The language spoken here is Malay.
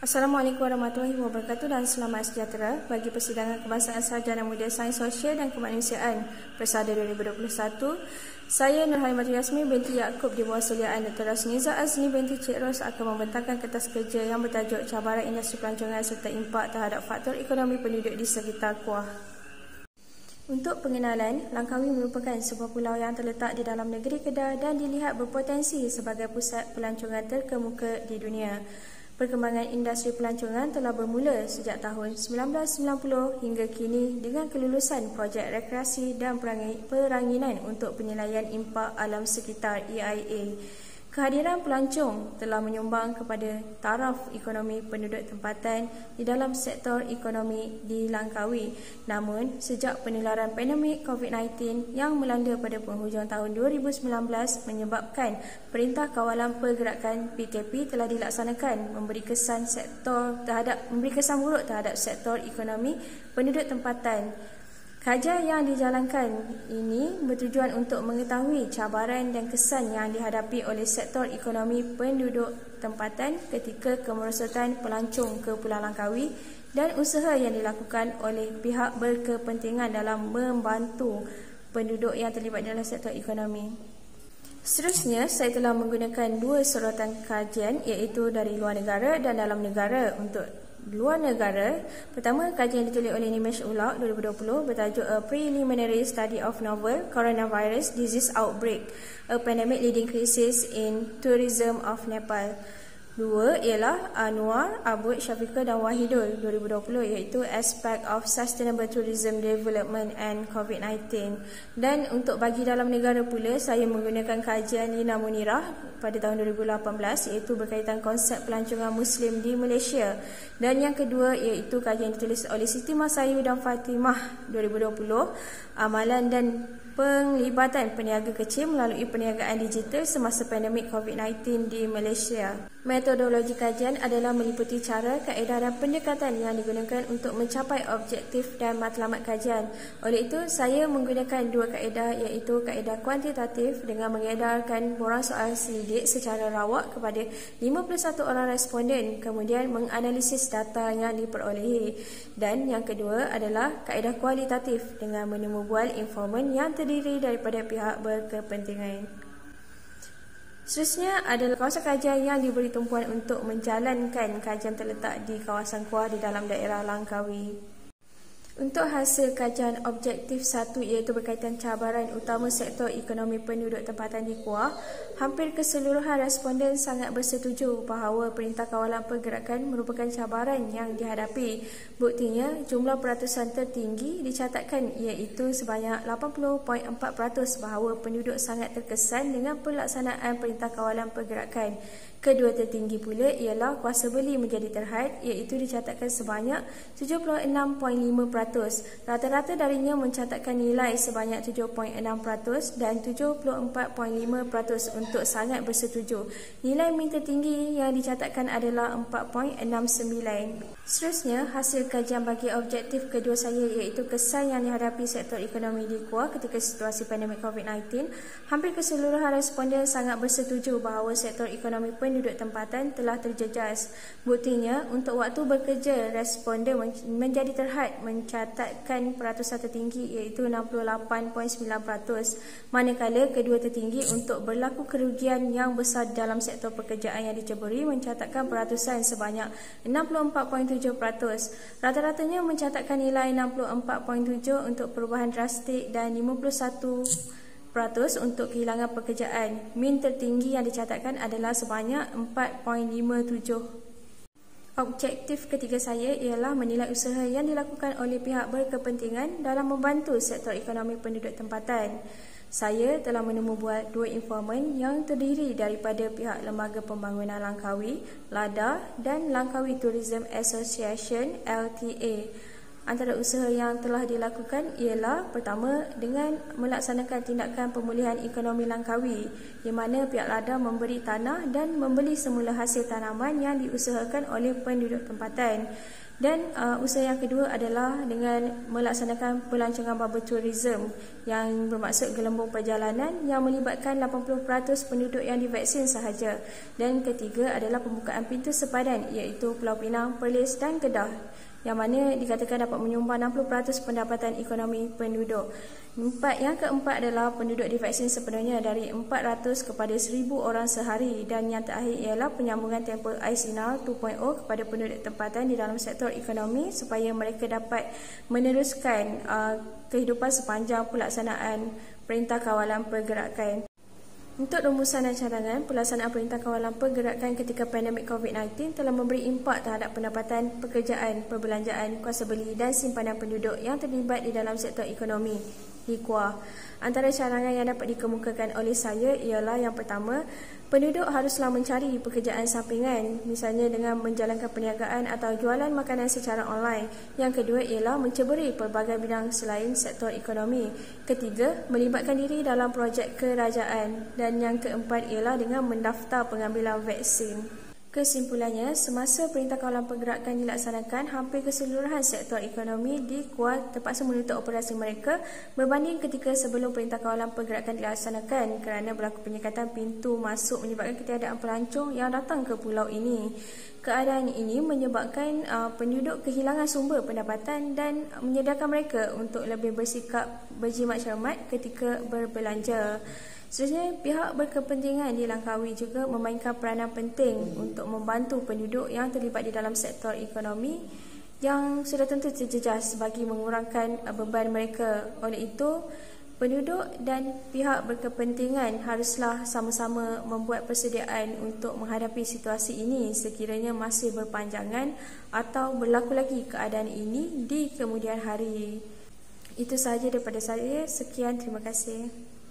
Assalamualaikum warahmatullahi wabarakatuh dan selamat sejahtera bagi persidangan kebangsaan sarjana muda Sains Sosial dan Kemanusiaan Persada 2021. Saya Nur Halimah Yasmi binti Yaakob di bawah seliaan Dr. Rasniza Azmi binti Cik Ros akan membentangkan kertas kerja yang bertajuk Cabaran Industri Pelancongan serta Impak terhadap Faktor Ekonomi Penduduk di Sekitar Kuah. Untuk pengenalan, Langkawi merupakan sebuah pulau yang terletak di dalam negeri Kedah dan dilihat berpotensi sebagai pusat pelancongan terkemuka di dunia. Perkembangan industri pelancongan telah bermula sejak tahun 1990 hingga kini dengan kelulusan projek rekreasi dan peranginan untuk penilaian impak alam sekitar EIA. Kehadiran pelancong telah menyumbang kepada taraf ekonomi penduduk tempatan di dalam sektor ekonomi di Langkawi. Namun, sejak penularan pandemik COVID-19 yang melanda pada penghujung tahun 2019 menyebabkan Perintah Kawalan Pergerakan PKP telah dilaksanakan memberi kesan buruk terhadap sektor ekonomi penduduk tempatan. Kajian yang dijalankan ini bertujuan untuk mengetahui cabaran dan kesan yang dihadapi oleh sektor ekonomi penduduk tempatan ketika kemerosotan pelancong ke Pulau Langkawi dan usaha yang dilakukan oleh pihak berkepentingan dalam membantu penduduk yang terlibat dalam sektor ekonomi. Seterusnya, saya telah menggunakan dua sorotan kajian iaitu dari luar negara dan dalam negara. Untuk luar negara, pertama kajian ditulis oleh Nimesh Ulaq 2020 bertajuk A Preliminary Study of Novel Coronavirus Disease Outbreak, A Pandemic Leading Crisis in Tourism of Nepal. Dua ialah Anwar, Abud, Syafiqah dan Wahidul 2020 iaitu Aspect of Sustainable Tourism Development and COVID-19. Dan untuk bagi dalam negara pula, saya menggunakan kajian Lina Munirah pada tahun 2018 iaitu berkaitan konsep pelancongan Muslim di Malaysia. Dan yang kedua iaitu kajian ditulis oleh Siti Masayu dan Fatimah 2020, Amalan dan Penglibatan Peniaga Kecil melalui perniagaan digital semasa pandemik COVID-19 di Malaysia. Metodologi kajian adalah meliputi cara, kaedah dan pendekatan yang digunakan untuk mencapai objektif dan matlamat kajian. Oleh itu, saya menggunakan dua kaedah iaitu kaedah kuantitatif dengan mengedarkan borang soal selidik secara rawak kepada 51 orang responden kemudian menganalisis data yang diperolehi. Dan yang kedua adalah kaedah kualitatif dengan menemubual informan yang terdiri daripada pihak berkepentingan. Seterusnya adalah kawasan kajian yang diberi tumpuan untuk menjalankan kajian terletak di kawasan Kuah di dalam daerah Langkawi. Untuk hasil kajian objektif 1 iaitu berkaitan cabaran utama sektor ekonomi penduduk tempatan di Kuah, hampir keseluruhan responden sangat bersetuju bahawa Perintah Kawalan Pergerakan merupakan cabaran yang dihadapi. Buktinya, jumlah peratusan tertinggi dicatatkan iaitu sebanyak 80.4% bahawa penduduk sangat terkesan dengan pelaksanaan Perintah Kawalan Pergerakan. Kedua tertinggi pula ialah kuasa beli menjadi terhad iaitu dicatatkan sebanyak 76.5%. Rata-rata darinya mencatatkan nilai sebanyak 7.6% dan 74.5% untuk sangat bersetuju. Nilai min tertinggi yang dicatatkan adalah 4.69. Seterusnya, hasil kajian bagi objektif kedua saya iaitu kesan yang dihadapi sektor ekonomi di Kuah ketika situasi pandemik COVID-19. Hampir keseluruhan responden sangat bersetuju bahawa sektor ekonomi penduduk tempatan telah terjejas. Buktinya, untuk waktu bekerja, responden menjadi terhad mencatatkan peratusan tertinggi iaitu 68.9%, manakala kedua tertinggi untuk berlaku kerugian yang besar dalam sektor pekerjaan yang diceburi mencatatkan peratusan sebanyak 64.7%. Rata-ratanya mencatatkan nilai 64.7 untuk perubahan drastik dan 51% untuk kehilangan pekerjaan. Min tertinggi yang dicatatkan adalah sebanyak 4.57. Objektif ketiga saya ialah menilai usaha yang dilakukan oleh pihak berkepentingan dalam membantu sektor ekonomi penduduk tempatan. Saya telah menemubual dua informan yang terdiri daripada pihak Lembaga Pembangunan Langkawi, LADA dan Langkawi Tourism Association, LTA. Antara usaha yang telah dilakukan ialah pertama, dengan melaksanakan tindakan pemulihan ekonomi Langkawi, di mana pihak LADA memberi tanah dan membeli semula hasil tanaman yang diusahakan oleh penduduk tempatan. Dan usaha yang kedua adalah dengan melaksanakan pelancongan bubble tourism yang bermaksud gelembung perjalanan yang melibatkan 80% penduduk yang divaksin sahaja. Dan ketiga adalah pembukaan pintu sepadan iaitu Pulau Pinang, Perlis dan Kedah, yang mana dikatakan dapat menyumbang 60% pendapatan ekonomi penduduk. Yang keempat adalah penduduk divaksin sepenuhnya dari 400 kepada 1,000 orang sehari. Dan yang terakhir ialah penyambungan tempoh iSignal 2.0 kepada penduduk tempatan di dalam sektor ekonomi supaya mereka dapat meneruskan kehidupan sepanjang pelaksanaan Perintah Kawalan Pergerakan. Untuk rumusan dan cadangan, pelaksanaan Perintah Kawalan Pergerakan ketika pandemik COVID-19 telah memberi impak terhadap pendapatan, pekerjaan, perbelanjaan, kuasa beli dan simpanan penduduk yang terlibat di dalam sektor ekonomi di Kuala. Antara cadangan yang dapat dikemukakan oleh saya ialah yang pertama, penduduk haruslah mencari pekerjaan sampingan, misalnya dengan menjalankan perniagaan atau jualan makanan secara online. Yang kedua ialah menceburi pelbagai bidang selain sektor ekonomi. Ketiga, melibatkan diri dalam projek kerajaan. Dan yang keempat ialah dengan mendaftar pengambilan vaksin. Kesimpulannya, semasa Perintah Kawalan Pergerakan dilaksanakan, hampir keseluruhan sektor ekonomi di Kuala terpaksa menutup operasi mereka berbanding ketika sebelum Perintah Kawalan Pergerakan dilaksanakan kerana berlaku penyekatan pintu masuk menyebabkan ketiadaan pelancong yang datang ke pulau ini. Keadaan ini menyebabkan penduduk kehilangan sumber pendapatan dan menyediakan mereka untuk lebih bersikap berjimat cermat ketika berbelanja. Sebenarnya pihak berkepentingan di Langkawi juga memainkan peranan penting untuk membantu penduduk yang terlibat di dalam sektor ekonomi yang sudah tentu terjejas bagi mengurangkan beban mereka. Oleh itu, penduduk dan pihak berkepentingan haruslah sama-sama membuat persediaan untuk menghadapi situasi ini sekiranya masih berpanjangan atau berlaku lagi keadaan ini di kemudian hari. Itu sahaja daripada saya. Sekian, terima kasih.